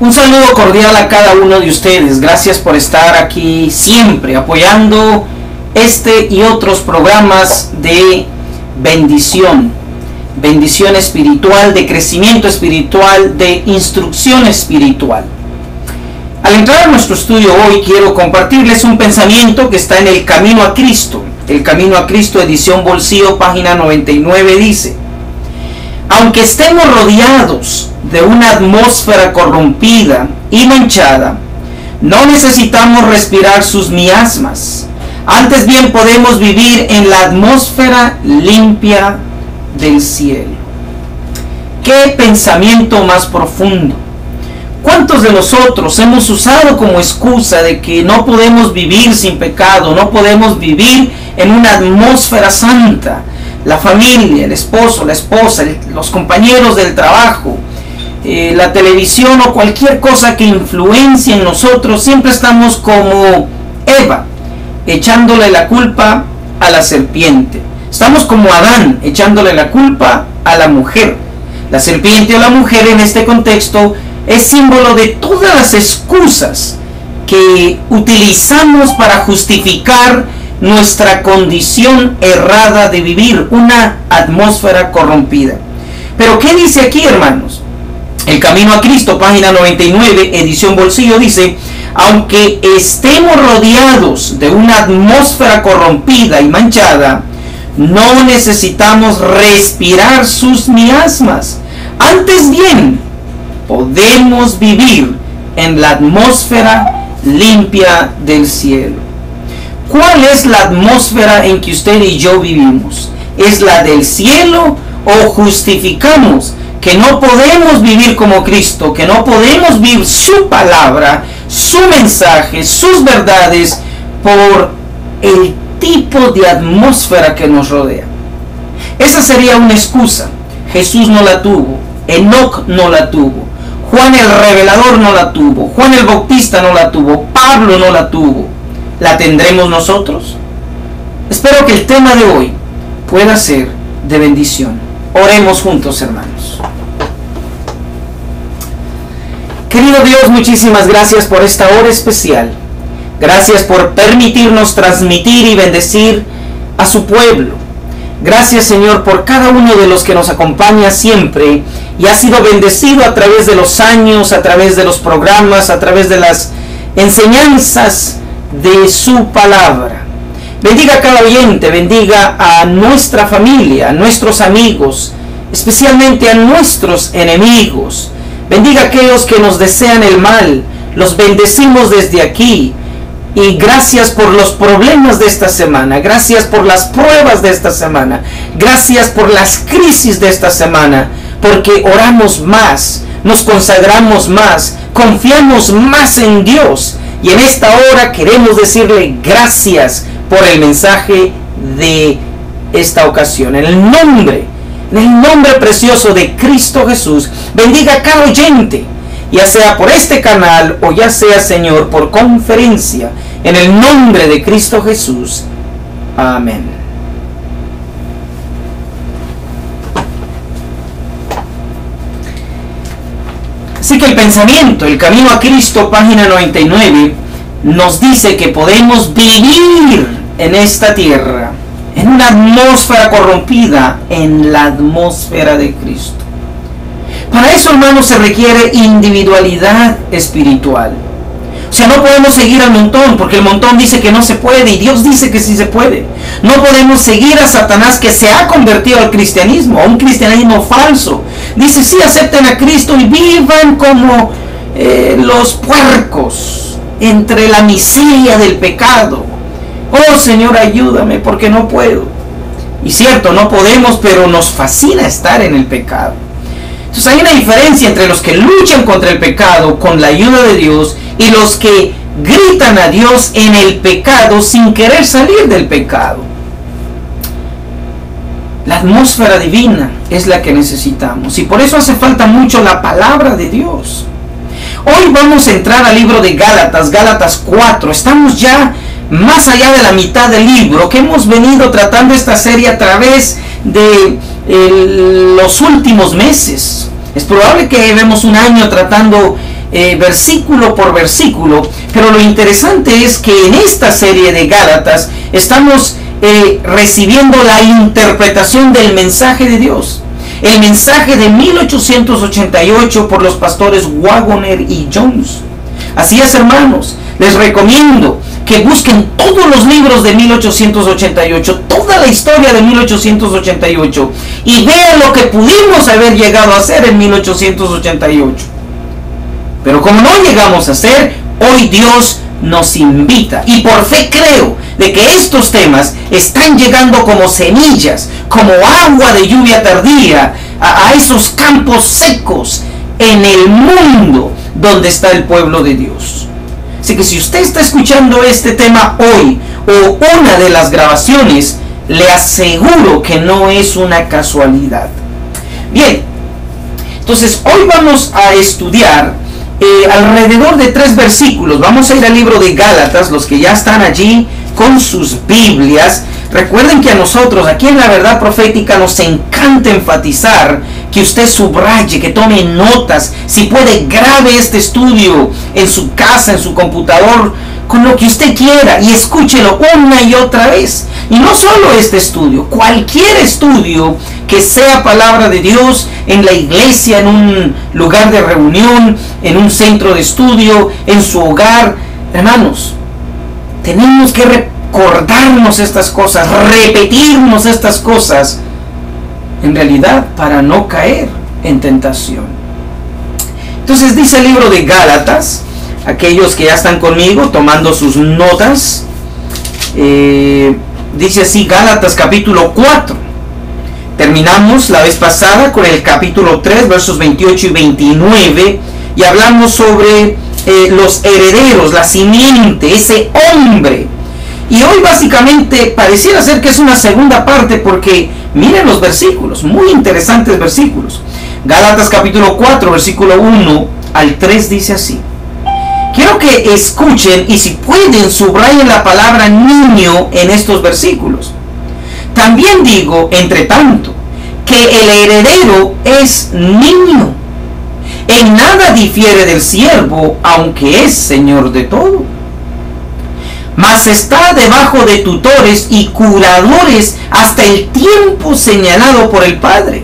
Un saludo cordial a cada uno de ustedes. Gracias por estar aquí siempre apoyando este y otros programas de bendición espiritual, de crecimiento espiritual, de instrucción espiritual. Al entrar a nuestro estudio hoy quiero compartirles un pensamiento que está en El Camino a Cristo. El Camino a Cristo, edición Bolsillo, página 99, dice: aunque estemos rodeados de una atmósfera corrompida y manchada, no necesitamos respirar sus miasmas. Antes bien podemos vivir en la atmósfera limpia del cielo. ¡Qué pensamiento más profundo! ¿Cuántos de nosotros hemos usado como excusa de que no podemos vivir sin pecado, no podemos vivir en una atmósfera santa? La familia, el esposo, la esposa, los compañeros del trabajo, la televisión o cualquier cosa que influencie en nosotros, siempre estamos como Eva, echándole la culpa a la serpiente. Estamos como Adán, echándole la culpa a la mujer. La serpiente o la mujer en este contexto es símbolo de todas las excusas que utilizamos para justificar nuestra condición errada de vivir una atmósfera corrompida. Pero ¿qué dice aquí, hermanos? El Camino a Cristo, página 99, edición Bolsillo, dice: aunque estemos rodeados de una atmósfera corrompida y manchada, no necesitamos respirar sus miasmas. Antes bien, podemos vivir en la atmósfera limpia del cielo. ¿Cuál es la atmósfera en que usted y yo vivimos? ¿Es la del cielo o justificamos que no podemos vivir como Cristo, que no podemos vivir su palabra, su mensaje, sus verdades por el tipo de atmósfera que nos rodea? Esa sería una excusa. Jesús no la tuvo, Enoc no la tuvo, Juan el Revelador no la tuvo, Juan el Bautista no la tuvo, Pablo no la tuvo. ¿La tendremos nosotros? Espero que el tema de hoy pueda ser de bendición. Oremos juntos, hermanos. Querido Dios, muchísimas gracias por esta hora especial. Gracias por permitirnos transmitir y bendecir a su pueblo. Gracias, Señor, por cada uno de los que nos acompaña siempre y ha sido bendecido a través de los años, a través de los programas, a través de las enseñanzas de su palabra. Bendiga a cada oyente, bendiga a nuestra familia, a nuestros amigos, especialmente a nuestros enemigos. Bendiga a aquellos que nos desean el mal. Los bendecimos desde aquí. Y gracias por los problemas de esta semana, gracias por las pruebas de esta semana, gracias por las crisis de esta semana, porque oramos más, nos consagramos más, confiamos más en Dios. Y en esta hora queremos decirle gracias por el mensaje de esta ocasión. En el nombre precioso de Cristo Jesús, bendiga a cada oyente, ya sea por este canal o ya sea, Señor, por conferencia. En el nombre de Cristo Jesús. Amén. Así que el pensamiento, el Camino a Cristo, página 99, nos dice que podemos vivir en esta tierra, en una atmósfera corrompida, en la atmósfera de Cristo. Para eso, hermanos, se requiere individualidad espiritual. O sea, no podemos seguir al montón, porque el montón dice que no se puede y Dios dice que sí se puede. No podemos seguir a Satanás, que se ha convertido al cristianismo, a un cristianismo falso. Dice: sí, acepten a Cristo y vivan como los puercos entre la miseria del pecado. Oh, Señor, ayúdame porque no puedo. Y cierto, no podemos, pero nos fascina estar en el pecado. Entonces hay una diferencia entre los que luchan contra el pecado con la ayuda de Dios y los que gritan a Dios en el pecado sin querer salir del pecado. La atmósfera divina es la que necesitamos y por eso hace falta mucho la palabra de Dios. Hoy vamos a entrar al libro de Gálatas, Gálatas 4. Estamos ya más allá de la mitad del libro, que hemos venido tratando esta serie a través de los últimos meses. Es probable que llevemos un año tratando versículo por versículo, pero lo interesante es que en esta serie de Gálatas estamos recibiendo la interpretación del mensaje de Dios, el mensaje de 1888 por los pastores Waggoner y Jones. Así es, hermanos, les recomiendo que busquen todos los libros de 1888, toda la historia de 1888, y vean lo que pudimos haber llegado a hacer en 1888. Pero como no llegamos a hacer, hoy Dios nos invita, y por fe creo de que estos temas están llegando como semillas, como agua de lluvia tardía a esos campos secos en el mundo donde está el pueblo de Dios. Así que si usted está escuchando este tema hoy o una de las grabaciones, le aseguro que no es una casualidad. Bien, entonces hoy vamos a estudiar alrededor de 3 versículos. Vamos a ir al libro de Gálatas, los que ya están allí con sus Biblias. Recuerden que a nosotros aquí en La Verdad Profética nos encanta enfatizar que usted subraye, que tome notas, si puede grabe este estudio en su casa, en su computador, con lo que usted quiera, y escúchelo una y otra vez. Y no solo este estudio, cualquier estudio que sea palabra de Dios en la iglesia, en un lugar de reunión, en un centro de estudio, en su hogar. Hermanos, tenemos que recordarnos estas cosas, repetirnos estas cosas, en realidad para no caer en tentación. Entonces dice el libro de Gálatas, aquellos que ya están conmigo tomando sus notas, dice así Gálatas capítulo 4. Terminamos la vez pasada con el capítulo 3, versos 28 y 29, y hablamos sobre los herederos, la simiente, ese hombre. Y hoy básicamente pareciera ser que es una segunda parte, porque miren los versículos, muy interesantes versículos. Gálatas capítulo 4, versículo 1 al 3 dice así. Quiero que escuchen y si pueden subrayen la palabra niño en estos versículos. También digo, entre tanto, que el heredero es niño. En nada difiere del siervo, aunque es señor de todo. Mas está debajo de tutores y curadores hasta el tiempo señalado por el Padre.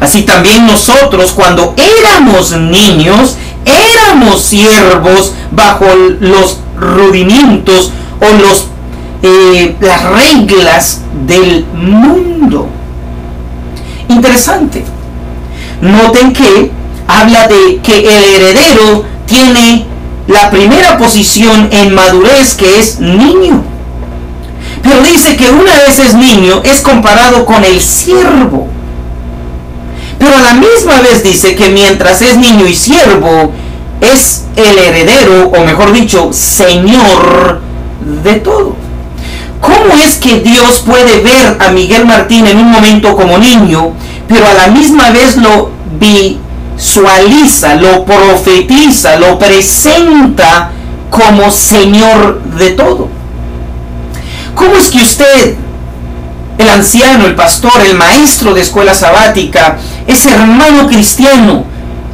Así también nosotros, cuando éramos niños, éramos siervos bajo los rudimientos o las reglas del mundo. Interesante. Noten que habla de que el heredero tiene la primera posición en madurez, que es niño. Pero dice que una vez es niño, es comparado con el siervo. Pero a la misma vez dice que mientras es niño y siervo, es el heredero, o mejor dicho, señor de todo. ¿Cómo es que Dios puede ver a Miguel Martín en un momento como niño, pero a la misma vez lo visualiza, lo profetiza, lo presenta como señor de todo? ¿Cómo es que usted, el anciano, el pastor, el maestro de escuela sabática, ese hermano cristiano,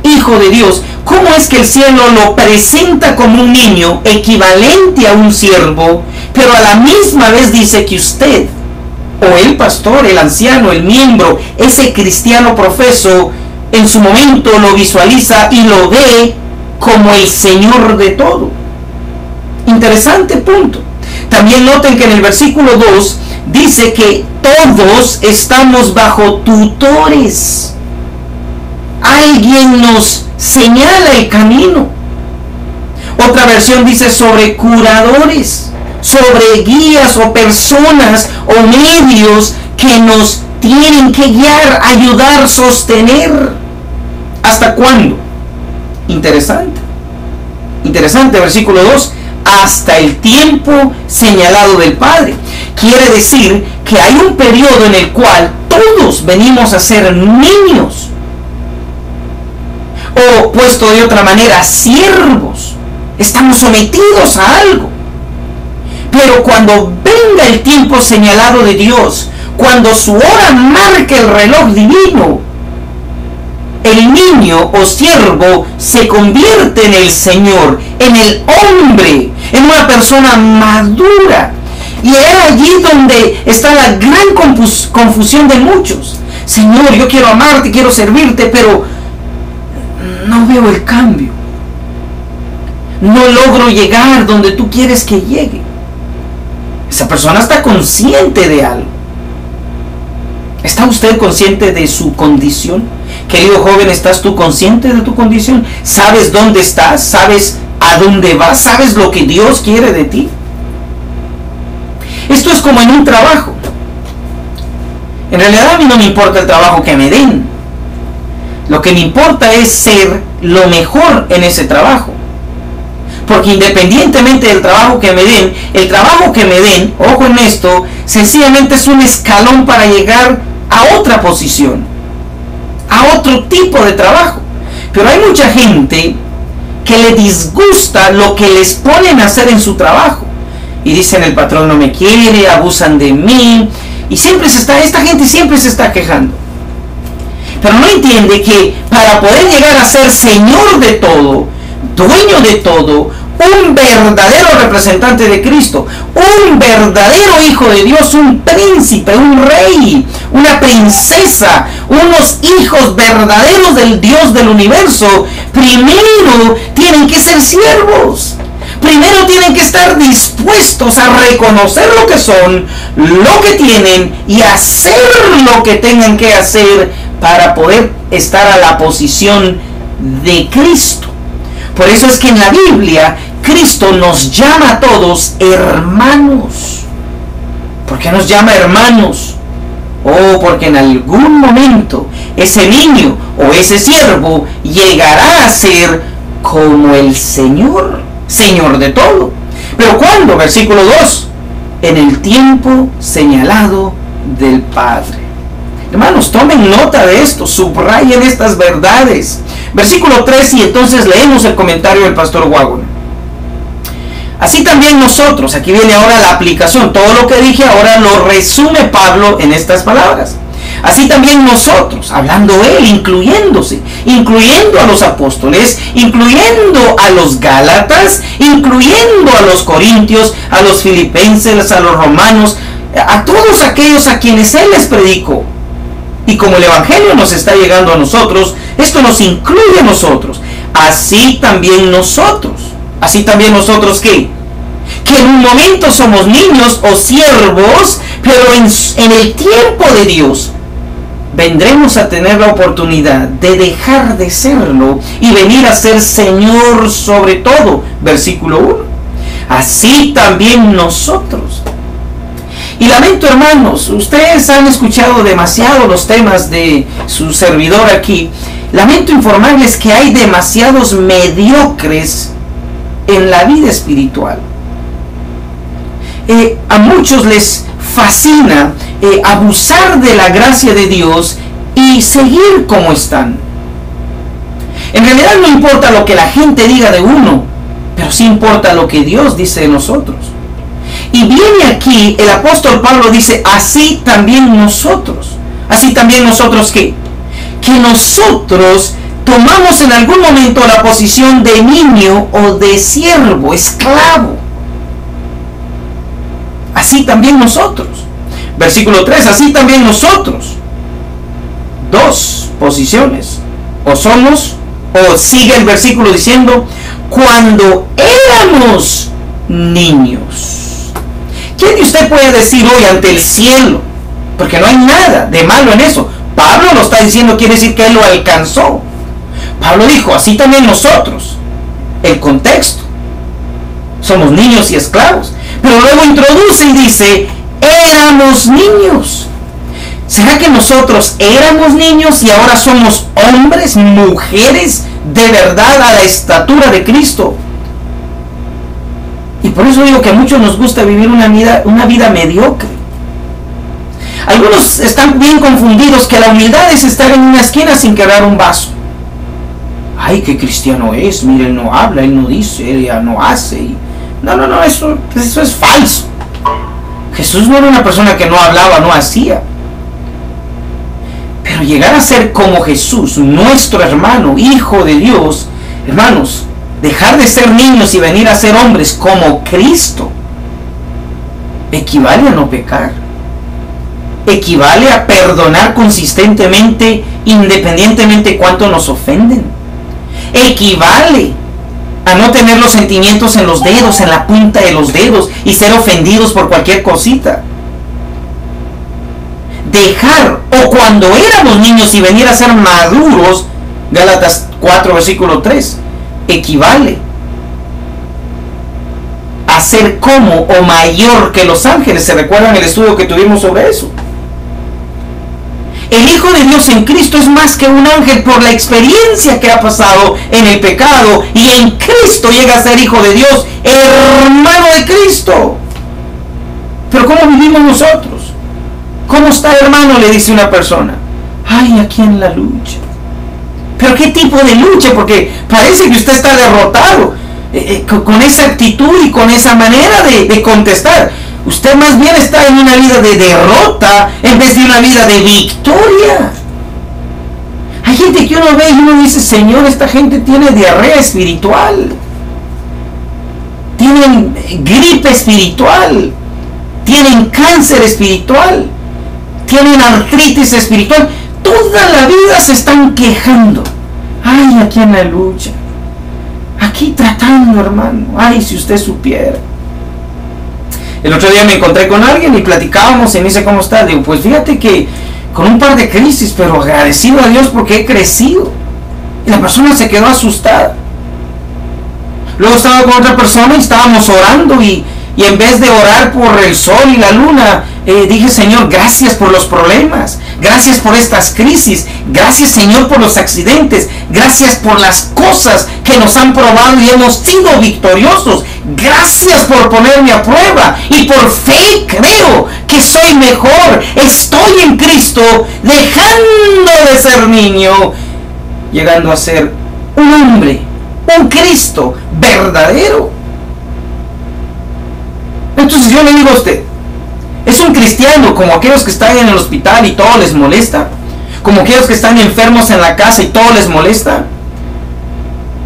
hijo de Dios, cómo es que el cielo lo presenta como un niño equivalente a un siervo, pero a la misma vez dice que usted, o el pastor, el anciano, el miembro, ese cristiano profeso, en su momento lo visualiza y lo ve como el señor de todo? Interesante punto. También noten que en el versículo 2 dice que todos estamos bajo tutores. Alguien nos señala el camino. Otra versión dice sobre curadores, sobre guías o personas o medios que nos tienen que guiar, ayudar, sostener. ¿Hasta cuándo? Interesante. Interesante, versículo 2. Hasta el tiempo señalado del Padre. Quiere decir que hay un periodo en el cual todos venimos a ser niños. O puesto de otra manera, siervos. Estamos sometidos a algo. Pero cuando venga el tiempo señalado de Dios, cuando su hora marque el reloj divino, el niño o siervo se convierte en el Señor, en el hombre, en una persona madura. Y es allí donde está la gran confusión de muchos. Señor, yo quiero amarte, quiero servirte, pero no veo el cambio. No logro llegar donde tú quieres que llegue. Esa persona está consciente de algo. ¿Está usted consciente de su condición? Querido joven, ¿estás tú consciente de tu condición? ¿Sabes dónde estás? ¿Sabes a dónde vas? ¿Sabes lo que Dios quiere de ti? Esto es como en un trabajo. En realidad a mí no me importa el trabajo que me den. Lo que me importa es ser lo mejor en ese trabajo. Porque independientemente del trabajo que me den, el trabajo que me den, ojo en esto, sencillamente es un escalón para llegar a otra posición, a otro tipo de trabajo. Pero hay mucha gente que le disgusta lo que les ponen a hacer en su trabajo. Y dicen, el patrón no me quiere, abusan de mí. Y esta gente siempre se está quejando. Pero no entiende que para poder llegar a ser señor de todo, dueño de todo, un verdadero representante de Cristo, un verdadero hijo de Dios, un príncipe, un rey, una princesa, unos hijos verdaderos del Dios del universo, primero tienen que ser siervos. Primero tienen que estar dispuestos a reconocer lo que son, lo que tienen y hacer lo que tengan que hacer para poder estar a la posición de Cristo. Por eso es que en la Biblia Cristo nos llama a todos hermanos. ¿Por qué nos llama hermanos? Oh, porque en algún momento ese niño o ese siervo llegará a ser como el Señor, Señor de todo. ¿Pero cuándo? Versículo 2. En el tiempo señalado del Padre. Hermanos, tomen nota de esto, subrayen estas verdades. Versículo 3, y entonces leemos el comentario del pastor Wagner. Así también nosotros, aquí viene ahora la aplicación, todo lo que dije ahora lo resume Pablo en estas palabras. Así también nosotros, hablando él, incluyendo a los apóstoles, incluyendo a los gálatas, incluyendo a los corintios, a los filipenses, a los romanos, a todos aquellos a quienes él les predicó. Y como el evangelio nos está llegando a nosotros, esto nos incluye a nosotros. Así también nosotros. Así también nosotros, ¿qué? Que en un momento somos niños o siervos, pero en el tiempo de Dios vendremos a tener la oportunidad de dejar de serlo y venir a ser Señor sobre todo. Versículo 1. Así también nosotros. Y lamento, hermanos, ustedes han escuchado demasiado los temas de su servidor aquí. Lamento informarles que hay demasiados mediocres en la vida espiritual. A muchos les fascina abusar de la gracia de Dios y seguir como están. En realidad no importa lo que la gente diga de uno, pero sí importa lo que Dios dice de nosotros. Y viene aquí, el apóstol Pablo dice, así también nosotros. Así también nosotros, ¿qué? Que nosotros tomamos en algún momento la posición de niño o de siervo, esclavo. Así también nosotros. Versículo 3, así también nosotros. Dos posiciones. O somos, o sigue el versículo diciendo, cuando éramos niños. ¿Quién de usted puede decir hoy ante el cielo? Porque no hay nada de malo en eso. Pablo lo está diciendo, quiere decir que él lo alcanzó. Pablo dijo, así también nosotros. El contexto. Somos niños y esclavos. Pero luego introduce y dice, éramos niños. ¿Será que nosotros éramos niños y ahora somos hombres, mujeres de verdad a la estatura de Cristo? Y por eso digo que a muchos nos gusta vivir una vida mediocre. Algunos están bien confundidos que la humildad es estar en una esquina sin quebrar un vaso. Ay, qué cristiano es, mire, él no habla, él no dice, él ya no hace. No, eso es falso. Jesús no era una persona que no hablaba, no hacía. Pero Pero llegar a ser como Jesús, nuestro hermano, Hijo de Dios, hermanos, dejar de ser niños y venir a ser hombres como Cristo, equivale a no pecar. Equivale a perdonar consistentemente, independientemente cuánto nos ofenden. Equivale a no tener los sentimientos en los dedos, en la punta de los dedos, y ser ofendidos por cualquier cosita. Dejar, o cuando éramos niños y venir a ser maduros, Gálatas 4 versículo 3, equivale a ser como o mayor que los ángeles. ¿Se recuerdan el estudio que tuvimos sobre eso? El Hijo de Dios en Cristo es más que un ángel por la experiencia que ha pasado en el pecado, y en Cristo llega a ser Hijo de Dios, hermano de Cristo. Pero ¿cómo vivimos nosotros? ¿Cómo está, hermano?, le dice una persona. Ay, aquí en la lucha. ¿Pero qué tipo de lucha? Porque parece que usted está derrotado. Con esa actitud y con esa manera de contestar. Usted más bien está en una vida de derrota en vez de una vida de victoria. Hay gente que uno ve y uno dice, Señor, esta gente tiene diarrea espiritual. Tienen gripe espiritual. Tienen cáncer espiritual. Tienen artritis espiritual. Toda la vida se están quejando. Ay, aquí en la lucha. Aquí tratando, hermano. Ay, si usted supiera. El otro día me encontré con alguien y platicábamos y me dice, ¿cómo está? Digo, pues fíjate que con un par de crisis, pero agradecido a Dios porque he crecido. Y la persona se quedó asustada. Luego estaba con otra persona y estábamos orando y en vez de orar por el sol y la luna, dije, Señor, gracias por los problemas, gracias por estas crisis, gracias, Señor, por los accidentes, gracias por las cosas que nos han probado y hemos sido victoriosos, gracias por ponerme a prueba, y por fe creo que soy mejor, estoy en Cristo, dejando de ser niño, llegando a ser un hombre, un Cristo verdadero. Entonces yo le digo a usted, ¿es un cristiano como aquellos que están en el hospital y todo les molesta? ¿Como aquellos que están enfermos en la casa y todo les molesta?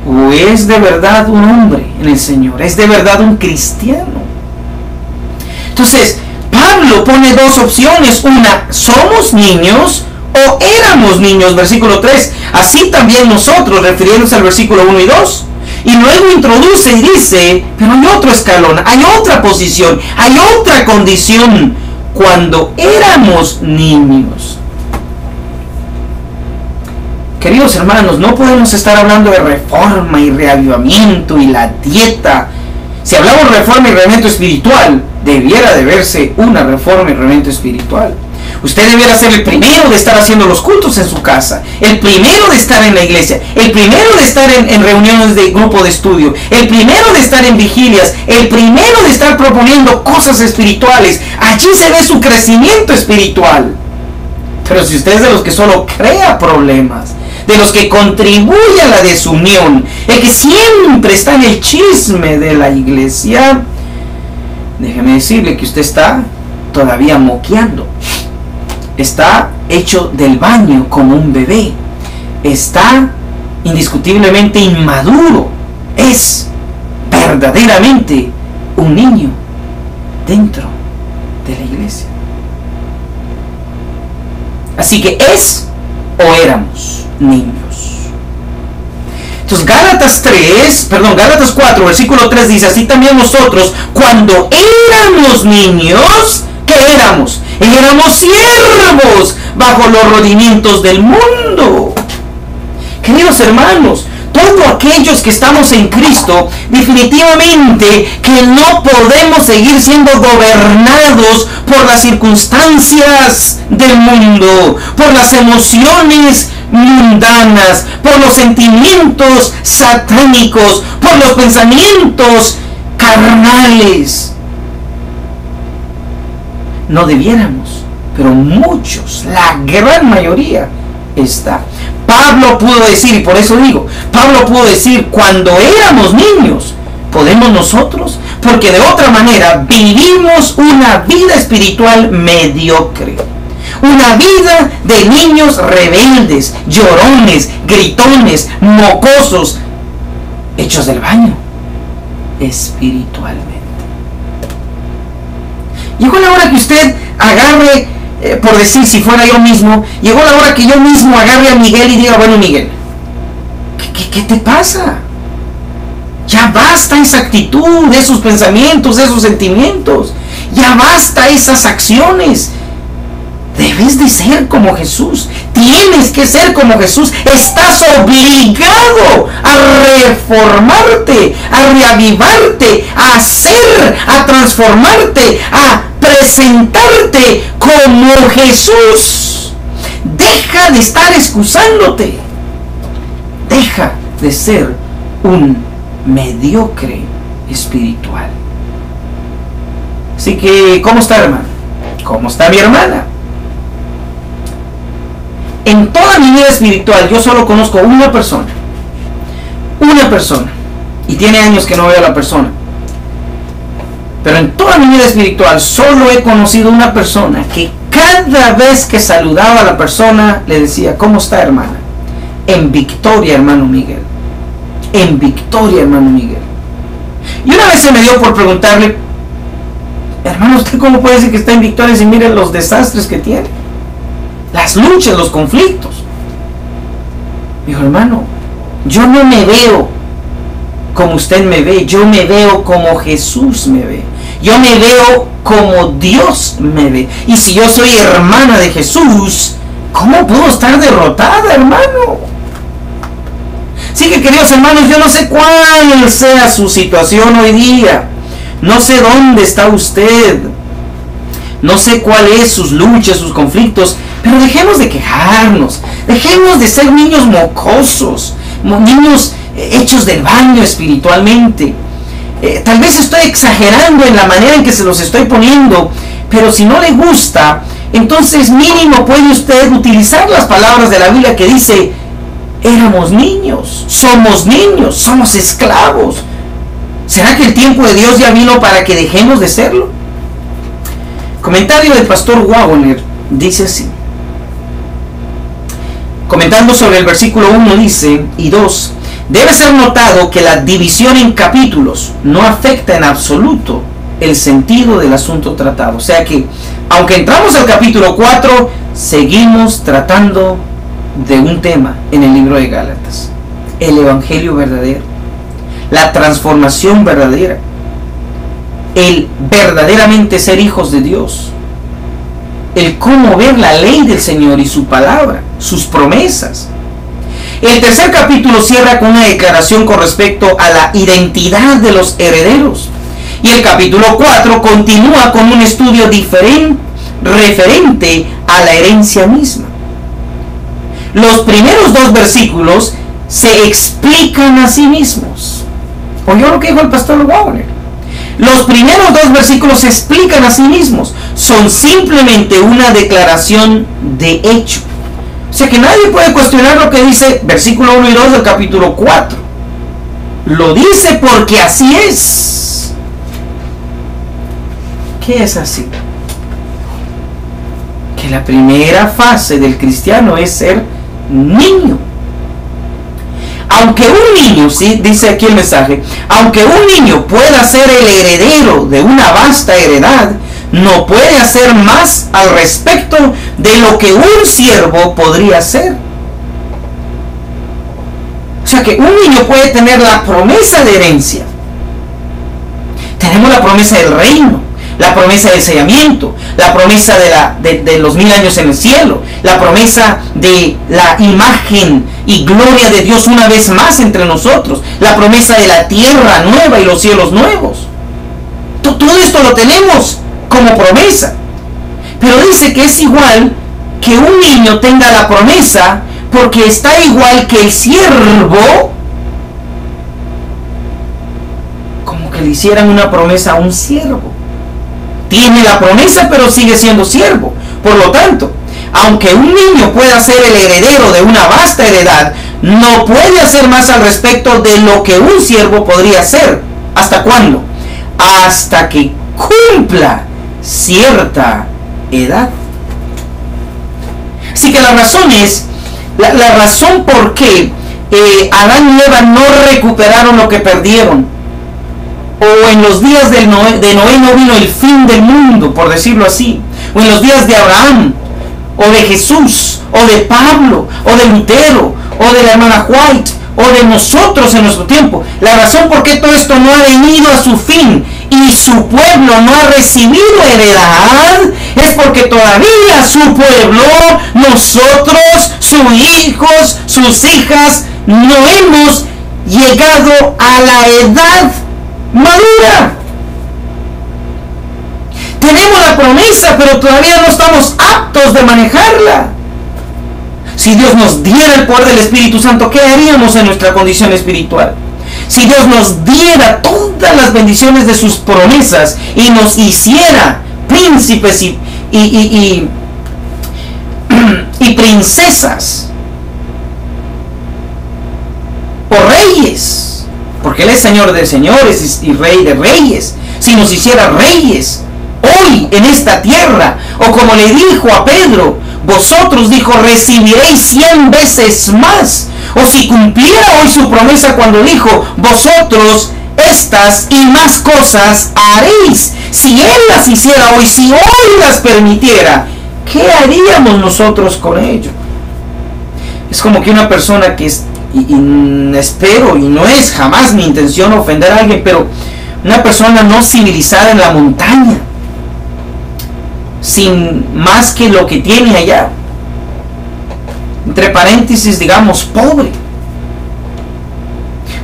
¿O es de verdad un hombre en el Señor? ¿Es de verdad un cristiano? Entonces, Pablo pone dos opciones. Una, somos niños o éramos niños, versículo 3. Así también nosotros, refiriéndose al versículo 1 y 2. Y luego introduce y dice, pero hay otro escalón, hay otra posición, hay otra condición. Cuando éramos niños. Queridos hermanos, no podemos estar hablando de reforma y reavivamiento y la dieta. Si hablamos de reforma y reavivamiento espiritual, debiera de verse una reforma y reavivamiento espiritual. Usted debiera ser el primero de estar haciendo los cultos en su casa, el primero de estar en la iglesia, el primero de estar en reuniones de grupo de estudio, el primero de estar en vigilias, el primero de estar proponiendo cosas espirituales. Allí se ve su crecimiento espiritual. Pero si usted es de los que solo crea problemas, de los que contribuye a la desunión, el que siempre está en el chisme de la iglesia, déjeme decirle que usted está todavía moqueando. Está hecho del baño como un bebé. Está indiscutiblemente inmaduro. Es verdaderamente un niño dentro de la iglesia. Así que es o éramos niños. Entonces Gálatas 4, versículo 3 dice, así también nosotros, cuando éramos niños, ¿qué éramos? Éramos siervos bajo los rodimientos del mundo. Queridos hermanos, todos aquellos que estamos en Cristo, definitivamente que no podemos seguir siendo gobernados por las circunstancias del mundo, por las emociones mundanas, por los sentimientos satánicos, por los pensamientos carnales. No debiéramos, pero muchos, la gran mayoría, está. Pablo pudo decir, y por eso digo, Pablo pudo decir, cuando éramos niños, podemos nosotros, porque de otra manera vivimos una vida espiritual mediocre. Una vida de niños rebeldes, llorones, gritones, mocosos, hechos del baño espiritualmente. Llegó la hora que usted agarre, por decir, si fuera yo mismo, llegó la hora que yo mismo agarre a Miguel y diga, bueno, Miguel, ¿qué te pasa? Ya basta esa actitud, esos pensamientos, esos sentimientos. Ya basta esas acciones. Debes de ser como Jesús. Tienes que ser como Jesús. Estás obligado a reformarte, a reavivarte, a hacer, a transformarte, a presentarte como Jesús. Deja de estar excusándote. Deja de ser un mediocre espiritual. Así que, ¿cómo está, hermano? ¿Cómo está mi hermana? En toda mi vida espiritual yo solo conozco una persona, y tiene años que no veo a la persona, pero en toda mi vida espiritual solo he conocido una persona que cada vez que saludaba a la persona le decía, ¿cómo está, hermana? En victoria, hermano Miguel. En victoria, hermano Miguel. Y una vez se me dio por preguntarle, hermano, ¿usted cómo puede decir que está en victoria si miren los desastres que tiene? Las luchas, los conflictos. Me dijo, hermano, yo no me veo como usted me ve, yo me veo como Jesús me ve. Yo me veo como Dios me ve. Y si yo soy hermana de Jesús, ¿cómo puedo estar derrotada, hermano? Así que, queridos hermanos, yo no sé cuál sea su situación hoy día. No sé dónde está usted. No sé cuáles es sus luchas, sus conflictos. Pero dejemos de quejarnos. Dejemos de ser niños mocosos. Niños hechos del baño espiritualmente. Tal vez estoy exagerando en la manera en que se los estoy poniendo. Pero si no le gusta, entonces mínimo puede usted utilizar las palabras de la Biblia que dice: éramos niños, somos esclavos. ¿Será que el tiempo de Dios ya vino para que dejemos de serlo? Comentario del pastor Wagner dice así. Comentando sobre el versículo 1 dice, y 2, debe ser notado que la división en capítulos no afecta en absoluto el sentido del asunto tratado. O sea que, aunque entramos al capítulo 4, seguimos tratando de un tema en el libro de Gálatas: el evangelio verdadero, la transformación verdadera, el verdaderamente ser hijos de Dios, el cómo ver la ley del Señor y su palabra, sus promesas. El tercer capítulo cierra con una declaración con respecto a la identidad de los herederos, y el capítulo 4 continúa con un estudio diferente referente a la herencia misma. Los primeros dos versículos se explican a sí mismos. ¿Oyó lo que dijo el pastor Wagner? Los primeros dos versículos se explican a sí mismos. Son simplemente una declaración de hecho. O sea que nadie puede cuestionar lo que dice versículo 1 y 2 del capítulo 4. Lo dice porque así es. ¿Qué es así? Que la primera fase del cristiano es ser niño. Aunque un niño, ¿sí? Dice aquí el mensaje, aunque un niño pueda ser el heredero de una vasta heredad, no puede hacer más al respecto de lo que un siervo podría hacer. O sea que un niño puede tener la promesa de herencia. Tenemos la promesa del reino, la promesa del sellamiento, la promesa de los 1000 años en el cielo, la promesa de la imagen y gloria de Dios una vez más entre nosotros, la promesa de la tierra nueva y los cielos nuevos. Todo esto lo tenemos como promesa. Pero dice que es igual que un niño tenga la promesa, porque está igual que el siervo, como que le hicieran una promesa a un siervo. Tiene la promesa, pero sigue siendo siervo. Por lo tanto, aunque un niño pueda ser el heredero de una vasta heredad, no puede hacer más al respecto de lo que un siervo podría hacer. ¿Hasta cuándo? Hasta que cumpla cierta edad. Así que la razón es, la razón por qué Adán y Eva no recuperaron lo que perdieron, o en los días de Noé no vino el fin del mundo, por decirlo así, o en los días de Abraham, o de Jesús, o de Pablo, o de Lutero, o de la hermana White, o de nosotros en nuestro tiempo. La razón por qué todo esto no ha venido a su fin y su pueblo no ha recibido heredad es porque todavía su pueblo, nosotros, sus hijos, sus hijas, no hemos llegado a la edad madura. Tenemos la promesa, pero todavía no estamos aptos de manejarla. Si Dios nos diera el poder del Espíritu Santo, ¿qué haríamos en nuestra condición espiritual? Si Dios nos diera todas las bendiciones de sus promesas y nos hiciera príncipes y princesas o reyes, porque Él es Señor de señores y Rey de reyes, si nos hiciera reyes hoy en esta tierra, o como le dijo a Pedro, vosotros, dijo, recibiréis 100 veces más. O si cumpliera hoy su promesa cuando dijo, vosotros estas y más cosas haréis. Si Él las hiciera hoy, si hoy las permitiera, ¿qué haríamos nosotros con ello? Es como que una persona que es, y espero, y no es jamás mi intención ofender a alguien, pero una persona no civilizada en la montaña, sin más que lo que tiene allá, entre paréntesis, digamos, pobre,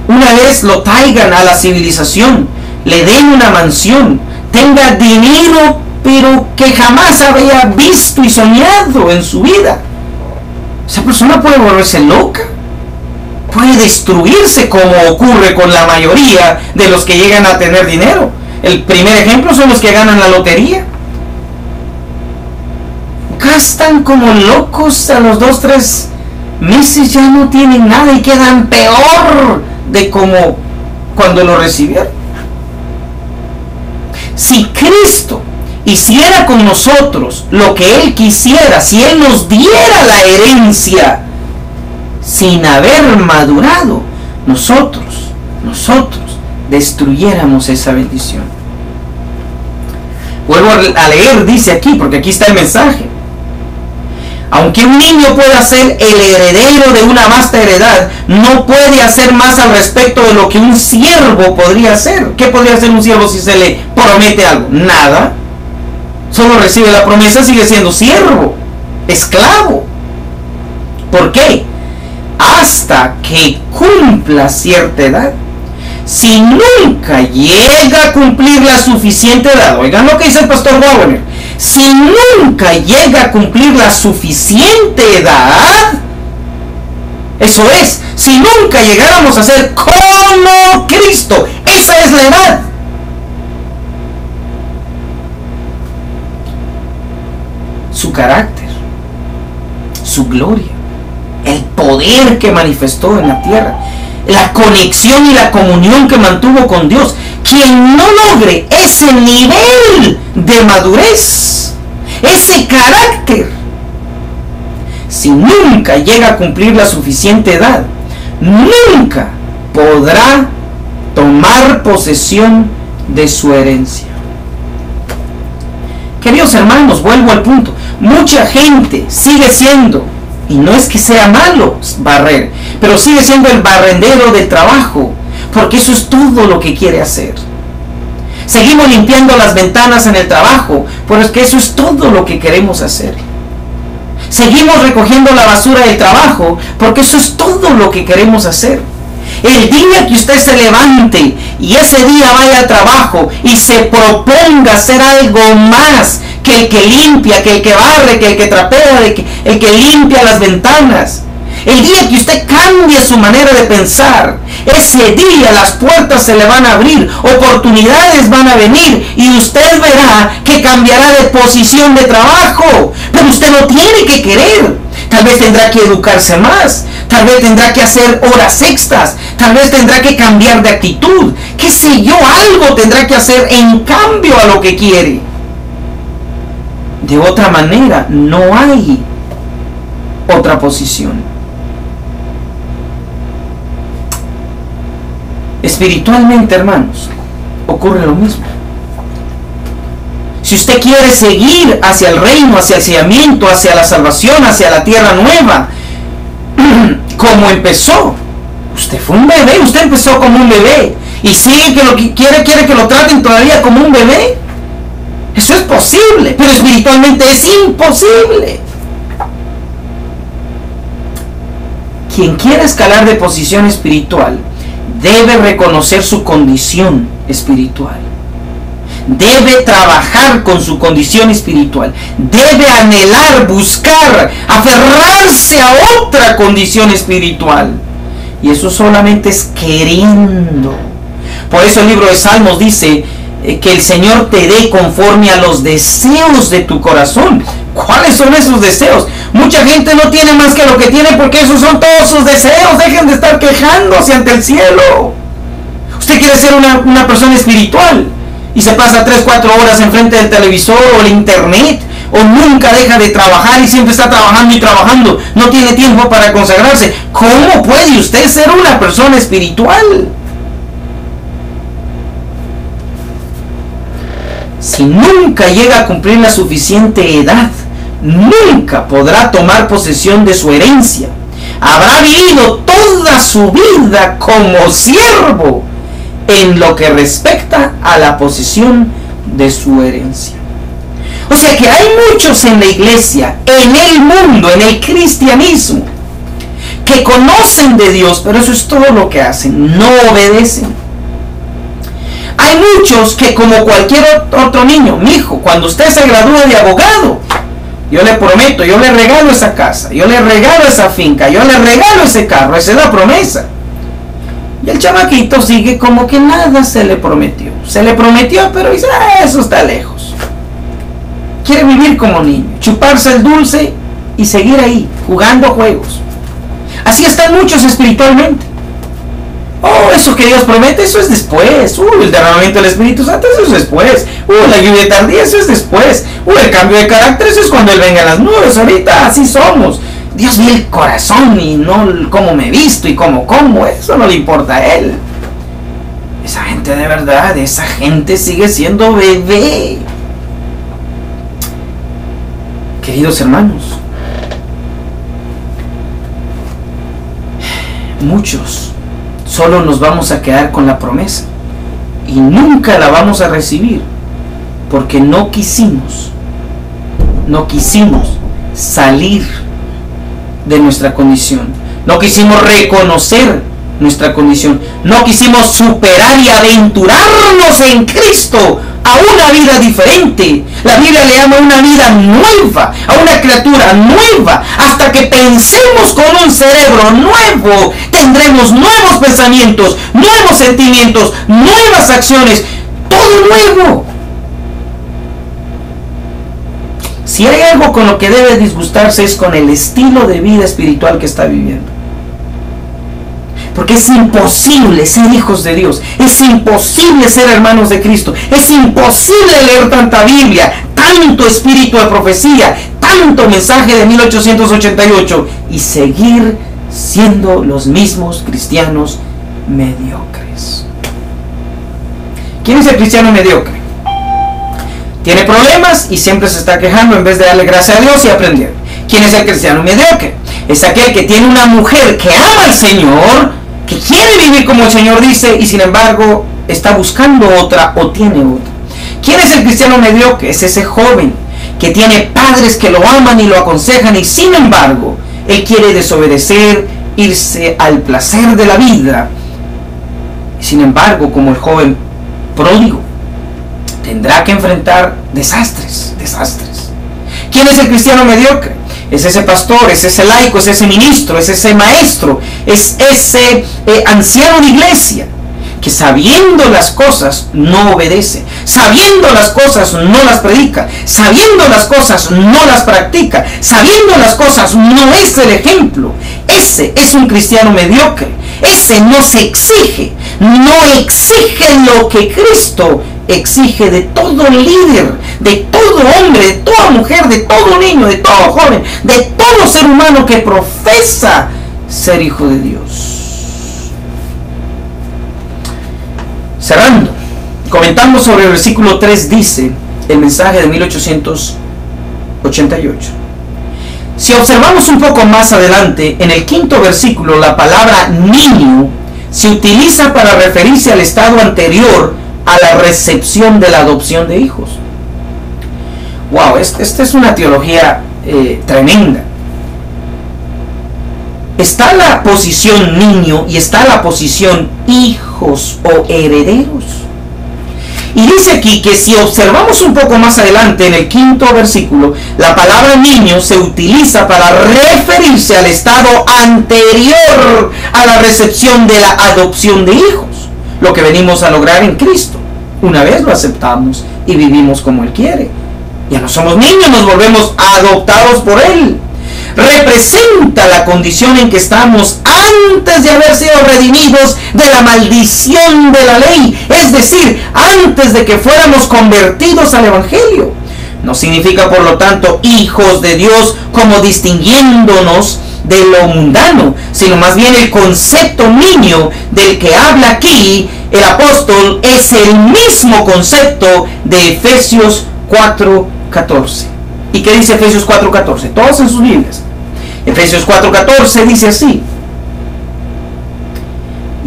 una vez lo traigan a la civilización, le den una mansión, tenga dinero, pero que jamás había visto y soñado en su vida, esa persona puede volverse loca, puede destruirse, como ocurre con la mayoría de los que llegan a tener dinero. El primer ejemplo son los que ganan la lotería. Gastan como locos, a los 2-3 meses ya no tienen nada y quedan peor de como cuando lo recibieron. Si Cristo hiciera con nosotros lo que Él quisiera, si Él nos diera la herencia sin haber madurado, nosotros destruyéramos esa bendición. Vuelvo a leer, dice aquí, porque aquí está el mensaje. Aunque un niño pueda ser el heredero de una vasta heredad, no puede hacer más al respecto de lo que un siervo podría hacer. ¿Qué podría hacer un siervo si se le promete algo? Nada. Solo recibe la promesa, sigue siendo siervo, esclavo. ¿Por qué? Hasta que cumpla cierta edad. Si nunca llega a cumplir la suficiente edad, oigan lo que dice el pastor Wagner, si nunca llega a cumplir la suficiente edad, eso es, si nunca llegáramos a ser como Cristo, esa es la edad. Su carácter, su gloria, el poder que manifestó en la tierra, la conexión y la comunión que mantuvo con Dios. Quien no logre ese nivel de madurez, ese carácter, si nunca llega a cumplir la suficiente edad, nunca podrá tomar posesión de su herencia. Queridos hermanos, vuelvo al punto. Mucha gente sigue siendo, y no es que sea malo barrer, pero sigue siendo el barrendero del trabajo, porque eso es todo lo que quiere hacer. Seguimos limpiando las ventanas en el trabajo, pero es que eso es todo lo que queremos hacer. Seguimos recogiendo la basura del trabajo, porque eso es todo lo que queremos hacer. El día que usted se levante y ese día vaya al trabajo y se proponga hacer algo más que el que limpia, que el que barre, que el que trapea, el que limpia las ventanas, el día que usted cambie su manera de pensar, ese día las puertas se le van a abrir, oportunidades van a venir y usted verá que cambiará de posición de trabajo. Pero usted no tiene que querer. Tal vez tendrá que educarse más, tal vez tendrá que hacer horas extras, tal vez tendrá que cambiar de actitud, qué sé yo, algo tendrá que hacer en cambio a lo que quiere. De otra manera, no hay otra posición. Espiritualmente, hermanos, ocurre lo mismo. Si usted quiere seguir hacia el reino, hacia el sellamiento, hacia la salvación, hacia la tierra nueva, como empezó, usted fue un bebé, usted empezó como un bebé, y sigue que lo que quiere que lo traten todavía como un bebé. Eso es posible, pero espiritualmente es imposible. Quien quiera escalar de posición espiritual debe reconocer su condición espiritual. Debe trabajar con su condición espiritual. Debe anhelar, buscar, aferrarse a otra condición espiritual. Y eso solamente es queriendo. Por eso el libro de Salmos dice que el Señor te dé conforme a los deseos de tu corazón. ¿Cuáles son esos deseos? Mucha gente no tiene más que lo que tiene porque esos son todos sus deseos. Dejen de estar quejándose ante el cielo. Usted quiere ser una persona espiritual y se pasa 3-4 horas enfrente del televisor o el internet, o nunca deja de trabajar y siempre está trabajando y trabajando, no tiene tiempo para consagrarse. ¿Cómo puede usted ser una persona espiritual? Si nunca llega a cumplir la suficiente edad, nunca podrá tomar posesión de su herencia. Habrá vivido toda su vida como siervo en lo que respecta a la posesión de su herencia. O sea que hay muchos en la iglesia, en el mundo, en el cristianismo, que conocen de Dios, pero eso es todo lo que hacen, no obedecen. Hay muchos que, como cualquier otro niño, mi hijo, cuando usted se gradúe de abogado, yo le prometo, yo le regalo esa casa, yo le regalo esa finca, yo le regalo ese carro, esa es la promesa. Y el chamaquito sigue como que nada se le prometió. Se le prometió, pero dice, eso está lejos. Quiere vivir como niño, chuparse el dulce y seguir ahí, jugando juegos. Así están muchos espiritualmente. Oh, eso que Dios promete, eso es después. El derramamiento del Espíritu Santo, eso es después. La lluvia tardía, eso es después. El cambio de carácter, eso es cuando Él venga en las nubes. Ahorita así somos. Dios ve el corazón y no cómo me visto y cómo como. Eso no le importa a Él. Esa gente de verdad, esa gente sigue siendo bebé. Queridos hermanos, muchos solo nos vamos a quedar con la promesa y nunca la vamos a recibir porque no quisimos salir de nuestra condición, no quisimos reconocer nuestra condición, no quisimos superar y aventurarnos en Cristo a una vida diferente. La Biblia le llama una vida nueva, a una criatura nueva. Hasta que pensemos con un cerebro nuevo, tendremos nuevos pensamientos, nuevos sentimientos, nuevas acciones, todo nuevo. Si hay algo con lo que debe disgustarse es con el estilo de vida espiritual que está viviendo. Porque es imposible ser hijos de Dios, es imposible ser hermanos de Cristo, es imposible leer tanta Biblia, tanto espíritu de profecía, tanto mensaje de 1888 y seguir siendo los mismos cristianos mediocres. ¿Quién es el cristiano mediocre? Tiene problemas y siempre se está quejando en vez de darle gracias a Dios y aprender. ¿Quién es el cristiano mediocre? Es aquel que tiene una mujer que ama al Señor, que quiere vivir como el Señor dice y sin embargo está buscando otra o tiene otra. ¿Quién es el cristiano mediocre? Es ese joven que tiene padres que lo aman y lo aconsejan y sin embargo él quiere desobedecer, irse al placer de la vida. Y sin embargo, como el joven pródigo, tendrá que enfrentar desastres. ¿Quién es el cristiano mediocre? Es ese pastor, es ese laico, es ese ministro, es ese maestro, es ese anciano de iglesia que sabiendo las cosas no obedece, sabiendo las cosas no las predica, sabiendo las cosas no las practica, sabiendo las cosas no es el ejemplo. Ese es un cristiano mediocre. Ese no se exige, no exige lo que Cristo exige de todo líder, de todo hombre, de toda mujer, de todo niño, de todo joven, de todo ser humano que profesa ser hijo de Dios. Cerrando, comentando sobre el versículo 3, dice el mensaje de 1888. Si observamos un poco más adelante, en el 5º versículo, la palabra niño se utiliza para referirse al estado anterior a la recepción de la adopción de hijos. Wow, esta es una teología tremenda. Está la posición niño y está la posición hijos o herederos. Y dice aquí que si observamos un poco más adelante en el 5º versículo, la palabra niño se utiliza para referirse al estado anterior a la recepción de la adopción de hijos, lo que venimos a lograr en Cristo. Una vez lo aceptamos y vivimos como Él quiere. Ya no somos niños, nos volvemos adoptados por Él. Representa la condición en que estamos antes de haber sido redimidos de la maldición de la ley, es decir, antes de que fuéramos convertidos al Evangelio. No significa, por lo tanto, hijos de Dios como distinguiéndonos de lo mundano, sino más bien el concepto niño del que habla aquí el apóstol es el mismo concepto de Efesios 4:14. ¿Y qué dice Efesios 4:14? Todos en sus Biblias. Efesios 4:14 dice así: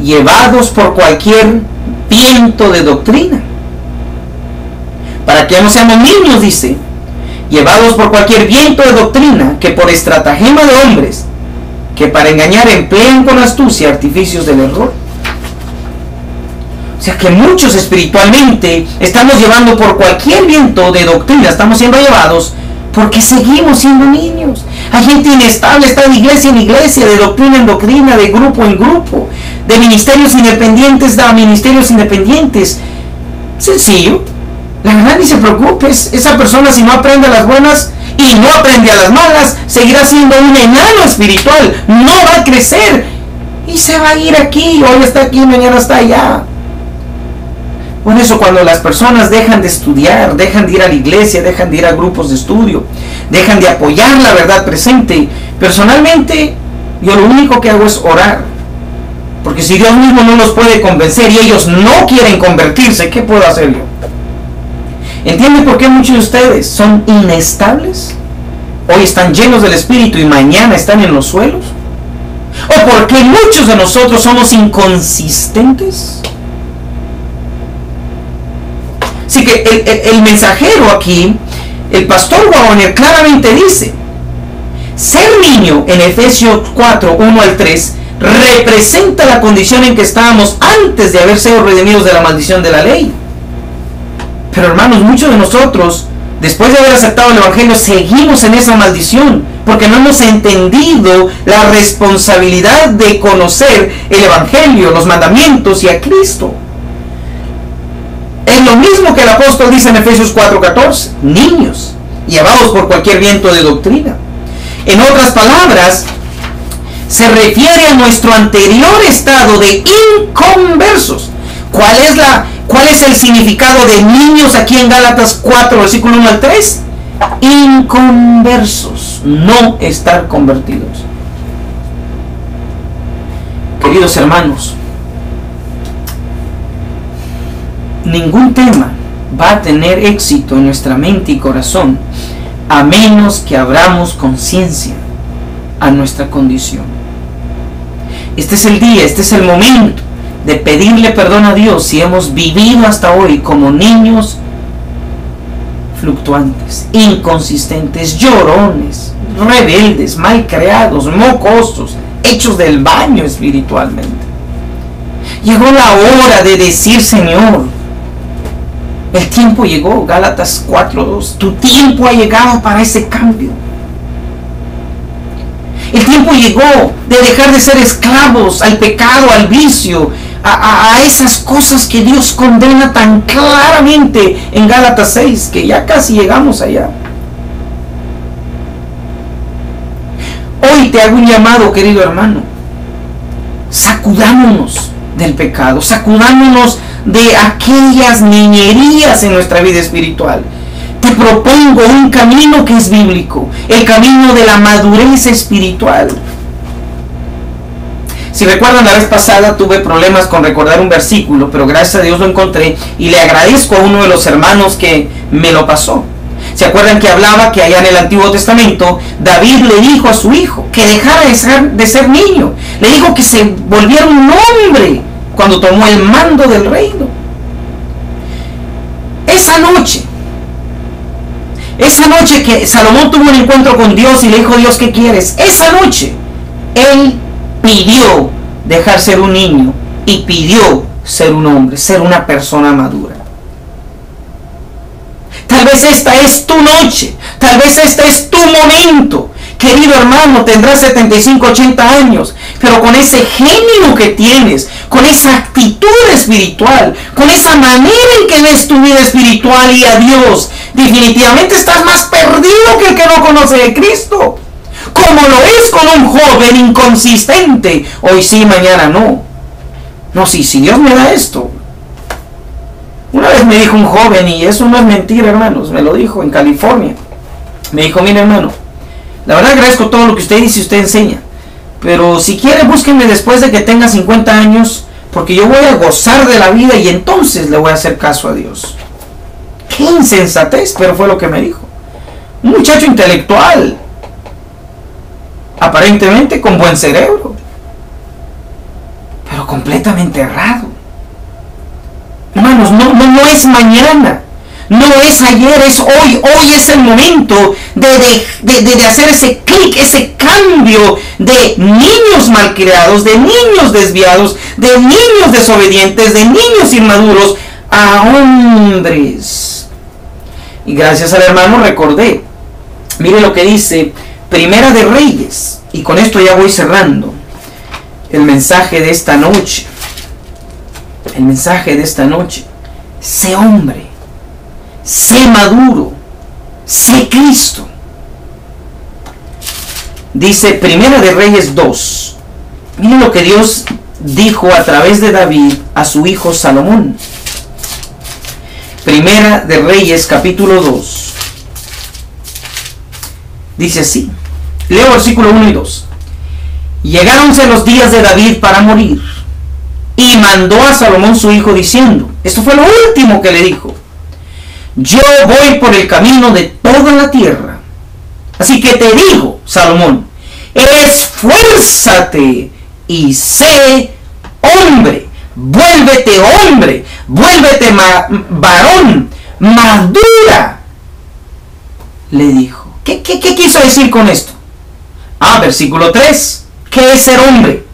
llevados por cualquier viento de doctrina. Para que no seamos niños, dice, llevados por cualquier viento de doctrina, que por estratagema de hombres, que para engañar emplean con astucia artificios del error. O sea que muchos espiritualmente estamos llevando por cualquier viento de doctrina, estamos siendo llevados porque seguimos siendo niños. Hay gente inestable, está de iglesia en iglesia, de doctrina en doctrina, de grupo en grupo, de ministerios independientes a ministerios independientes. Sencillo. La verdad, ni se preocupe, esa persona, si no aprende a las buenas y no aprende a las malas, seguirá siendo un enano espiritual, no va a crecer y se va a ir aquí, hoy está aquí, mañana está allá. Por eso, cuando las personas dejan de estudiar, dejan de ir a la iglesia, dejan de ir a grupos de estudio, dejan de apoyar la verdad presente, personalmente yo lo único que hago es orar, porque si Dios mismo no los puede convencer y ellos no quieren convertirse, ¿qué puedo hacer yo? ¿Entienden por qué muchos de ustedes son inestables? Hoy están llenos del Espíritu y mañana están en los suelos. ¿O por qué muchos de nosotros somos inconsistentes? Así que el mensajero aquí, el pastor Warner, claramente dice: ser niño en Efesios 4, 1 al 3, representa la condición en que estábamos antes de haber sido redimidos de la maldición de la ley. Pero hermanos, muchos de nosotros, después de haber aceptado el Evangelio, seguimos en esa maldición, porque no hemos entendido la responsabilidad de conocer el Evangelio, los mandamientos y a Cristo. Es lo mismo que el apóstol dice en Efesios 4:14, niños, llevados por cualquier viento de doctrina. En otras palabras, se refiere a nuestro anterior estado de inconversos. ¿Cuál es el significado de niños aquí en Gálatas 4, versículo 1 al 3? Inconversos, no estar convertidos. Queridos hermanos, ningún tema va a tener éxito en nuestra mente y corazón a menos que abramos conciencia a nuestra condición. Este es el día, este es el momento de pedirle perdón a Dios si hemos vivido hasta hoy como niños fluctuantes, inconsistentes, llorones, rebeldes, malcriados, mocosos, hechos del baño espiritualmente. Llegó la hora de decir: Señor, el tiempo llegó. Gálatas 4:2, tu tiempo ha llegado para ese cambio. El tiempo llegó de dejar de ser esclavos al pecado, al vicio, a esas cosas que Dios condena tan claramente en Gálatas 6, que ya casi llegamos allá. Hoy te hago un llamado, querido hermano. Sacudámonos del pecado, sacudámonos de aquellas niñerías en nuestra vida espiritual. Te propongo un camino que es bíblico, el camino de la madurez espiritual. Si recuerdan, la vez pasada tuve problemas con recordar un versículo, pero gracias a Dios lo encontré y le agradezco a uno de los hermanos que me lo pasó. ¿Se acuerdan que hablaba que allá en el Antiguo Testamento David le dijo a su hijo que dejara de ser niño? Le dijo que se volviera un hombre cuando tomó el mando del reino. Esa noche que Salomón tuvo un encuentro con Dios y le dijo: Dios, ¿qué quieres? Esa noche él pidió dejar ser un niño y pidió ser un hombre, ser una persona madura. Tal vez esta es tu noche, tal vez este es tu momento. Querido hermano, tendrás 75, 80 años, pero con ese genio que tienes, con esa actitud espiritual, con esa manera en que ves tu vida espiritual y a Dios, definitivamente estás más perdido que el que no conoce de Cristo. Como lo es con un joven inconsistente, hoy sí, mañana no. No, si Dios me da esto. Una vez me dijo un joven, y eso no es mentira, hermanos, me lo dijo en California. Me dijo: mire, hermano, la verdad agradezco todo lo que usted dice y usted enseña, pero si quiere búsquenme después de que tenga 50 años, porque yo voy a gozar de la vida y entonces le voy a hacer caso a Dios. Qué insensatez, pero fue lo que me dijo. Un muchacho intelectual, aparentemente con buen cerebro, pero completamente errado. Hermanos, no es mañana, no es ayer, es hoy. Hoy es el momento de hacer ese clic, ese cambio de niños malcriados, de niños desviados, de niños desobedientes, de niños inmaduros, a hombres. Y gracias al hermano recordé, mire lo que dice Primera de Reyes, y con esto ya voy cerrando el mensaje de esta noche. El mensaje de esta noche: sé hombre, sé maduro, sé Cristo. Dice Primera de Reyes 2. Miren lo que Dios dijo a través de David a su hijo Salomón. Primera de Reyes capítulo 2. Dice así. Leo versículo 1 y 2. Llegáronse los días de David para morir, y mandó a Salomón su hijo diciendo, esto fue lo último que le dijo: yo voy por el camino de toda la tierra. Así que te digo, Salomón, esfuérzate y sé hombre, vuélvete varón, madura. Le dijo. ¿Qué quiso decir con esto? Versículo 3. ¿Qué es ser hombre?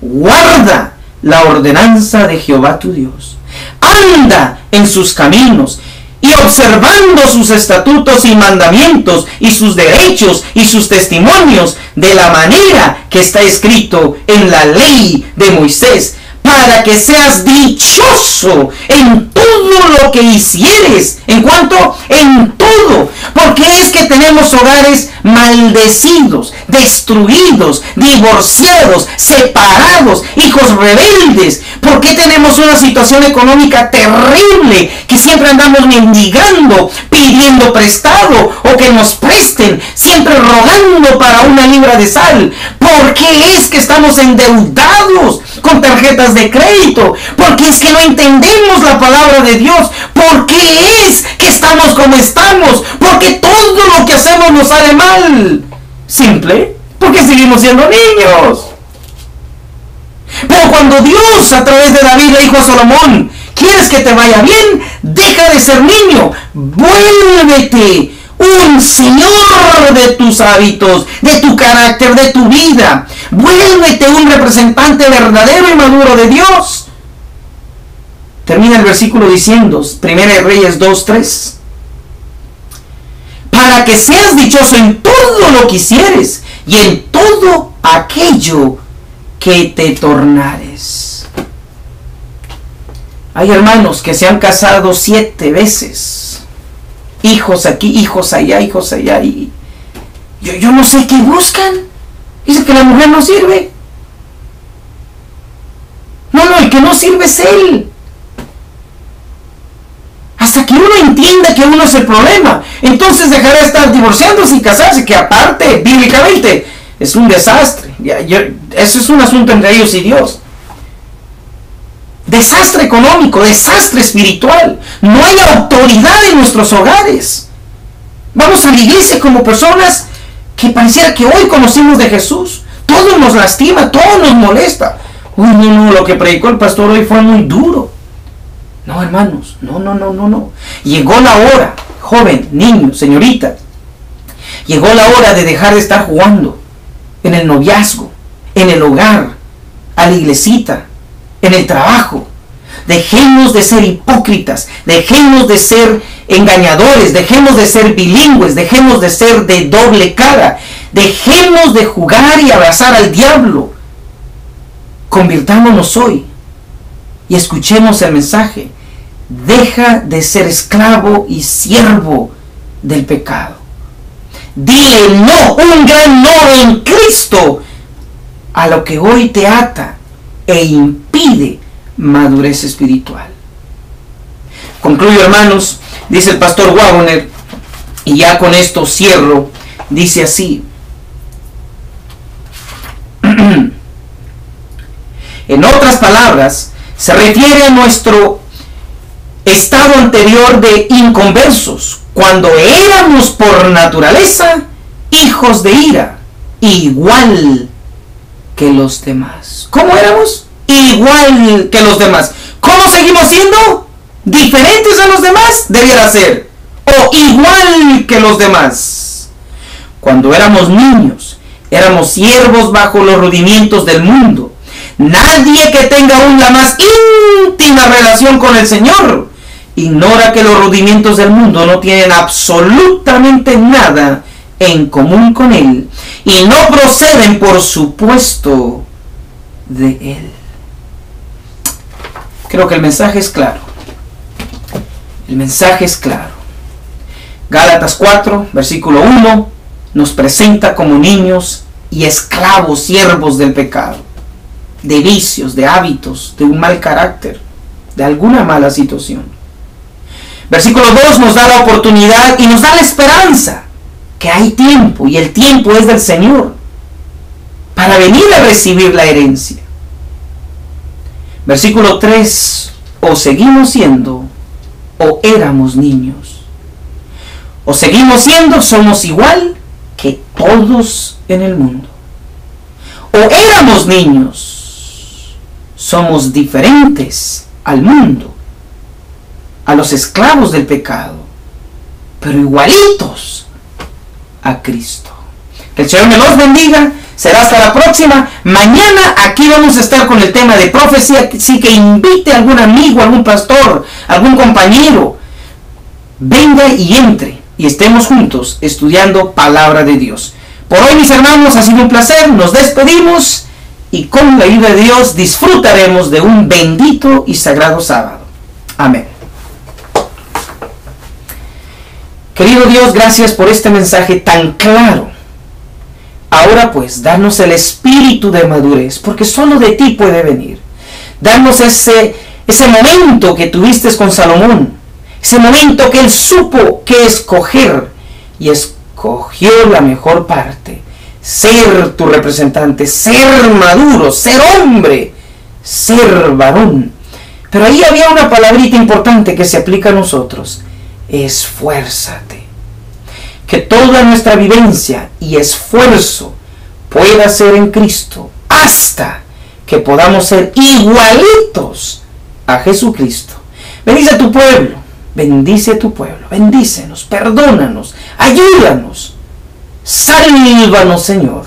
Guarda la ordenanza de Jehová tu Dios. Anda en sus caminos y observando sus estatutos y mandamientos y sus derechos y sus testimonios de la manera que está escrito en la ley de Moisés, para que seas dichoso en todo lo que hicieres. ¿En cuanto? En todo. Porque es que tenemos hogares maldecidos, destruidos, divorciados, separados, hijos rebeldes. ¿Por qué tenemos una situación económica terrible que siempre andamos mendigando, pidiendo prestado o que nos presten, siempre rogando para una libra de sal? ¿Por qué es que estamos endeudados con tarjetas de crédito? Porque es que no entendemos la palabra de Dios. ¿Por qué es que estamos como estamos? Porque todo lo que hacemos nos sale mal. Simple, porque seguimos siendo niños. Pero cuando Dios a través de David le dijo a Salomón: ¿quieres que te vaya bien? Deja de ser niño, vuélvete un señor de tus hábitos, de tu carácter, de tu vida. Vuélvete un representante verdadero y maduro de Dios. Termina el versículo diciendo, 1 Reyes 2:3. Para que seas dichoso en todo lo que hicieres y en todo aquello que te tornares. Hay hermanos que se han casado 7 veces. Hijos aquí, hijos allá, hijos allá. Y yo no sé qué buscan. Dice que la mujer no sirve. No, el que no sirve es él. entiende que uno es el problema, entonces dejará de estar divorciándose y casarse, que aparte, bíblicamente, es un desastre. Eso es un asunto entre ellos y Dios. Desastre económico, desastre espiritual. No hay autoridad en nuestros hogares. Vamos a la iglesia como personas que pareciera que hoy conocimos de Jesús. Todo nos lastima, todo nos molesta. Uy, no, lo que predicó el pastor hoy fue muy duro. No, hermanos, no. Llegó la hora, joven, niño, señorita. Llegó la hora de dejar de estar jugando en el noviazgo, en el hogar, a la iglesita, en el trabajo. Dejemos de ser hipócritas, dejemos de ser engañadores, dejemos de ser bilingües, dejemos de ser de doble cara, dejemos de jugar y abrazar al diablo. Convirtámonos hoy y escuchemos el mensaje. Deja de ser esclavo y siervo del pecado. Dile no, un gran no en Cristo a lo que hoy te ata e impide madurez espiritual. Concluyo, hermanos, dice el pastor Wagner, y ya con esto cierro, dice así: en otras palabras, se refiere a nuestro estado anterior de inconversos, cuando éramos por naturaleza hijos de ira, igual que los demás. ¿Cómo éramos? Igual que los demás. ¿Cómo seguimos siendo? ¿Diferentes a los demás? Debiera ser. O igual que los demás. Cuando éramos niños, éramos siervos bajo los rudimientos del mundo. Nadie que tenga aún la más íntima relación con el Señor ignora que los rudimientos del mundo no tienen absolutamente nada en común con Él y no proceden, por supuesto, de Él. Creo que el mensaje es claro. El mensaje es claro. Gálatas 4, versículo 1, nos presenta como niños y esclavos, siervos del pecado, de vicios, de hábitos, de un mal carácter, de alguna mala situación. Versículo 2 nos da la oportunidad y nos da la esperanza que hay tiempo, y el tiempo es del Señor, para venir a recibir la herencia. Versículo 3, o seguimos siendo, o éramos niños. O seguimos siendo, somos igual que todos en el mundo. O éramos niños, somos diferentes al mundo, a los esclavos del pecado, pero igualitos a Cristo. Que el Señor me los bendiga. Será hasta la próxima. Mañana aquí vamos a estar con el tema de profecía, así que invite a algún amigo, algún pastor, algún compañero, venga y entre y estemos juntos estudiando palabra de Dios. Por hoy, mis hermanos, ha sido un placer. Nos despedimos y con la ayuda de Dios disfrutaremos de un bendito y sagrado sábado. Amén. Querido Dios, gracias por este mensaje tan claro. Ahora pues, danos el espíritu de madurez, porque solo de ti puede venir. Danos ese momento que tuviste con Salomón, ese momento que él supo qué escoger y escogió la mejor parte. Ser tu representante, ser maduro, ser hombre, ser varón. Pero ahí había una palabrita importante que se aplica a nosotros: esfuérzate. Que toda nuestra vivencia y esfuerzo pueda ser en Cristo, hasta que podamos ser igualitos a Jesucristo. Bendice a tu pueblo, bendice a tu pueblo, bendícenos, perdónanos, ayúdanos, sálvanos, Señor,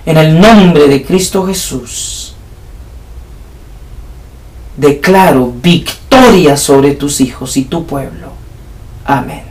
en el nombre de Cristo Jesús. Declaro victoria sobre tus hijos y tu pueblo. Amén.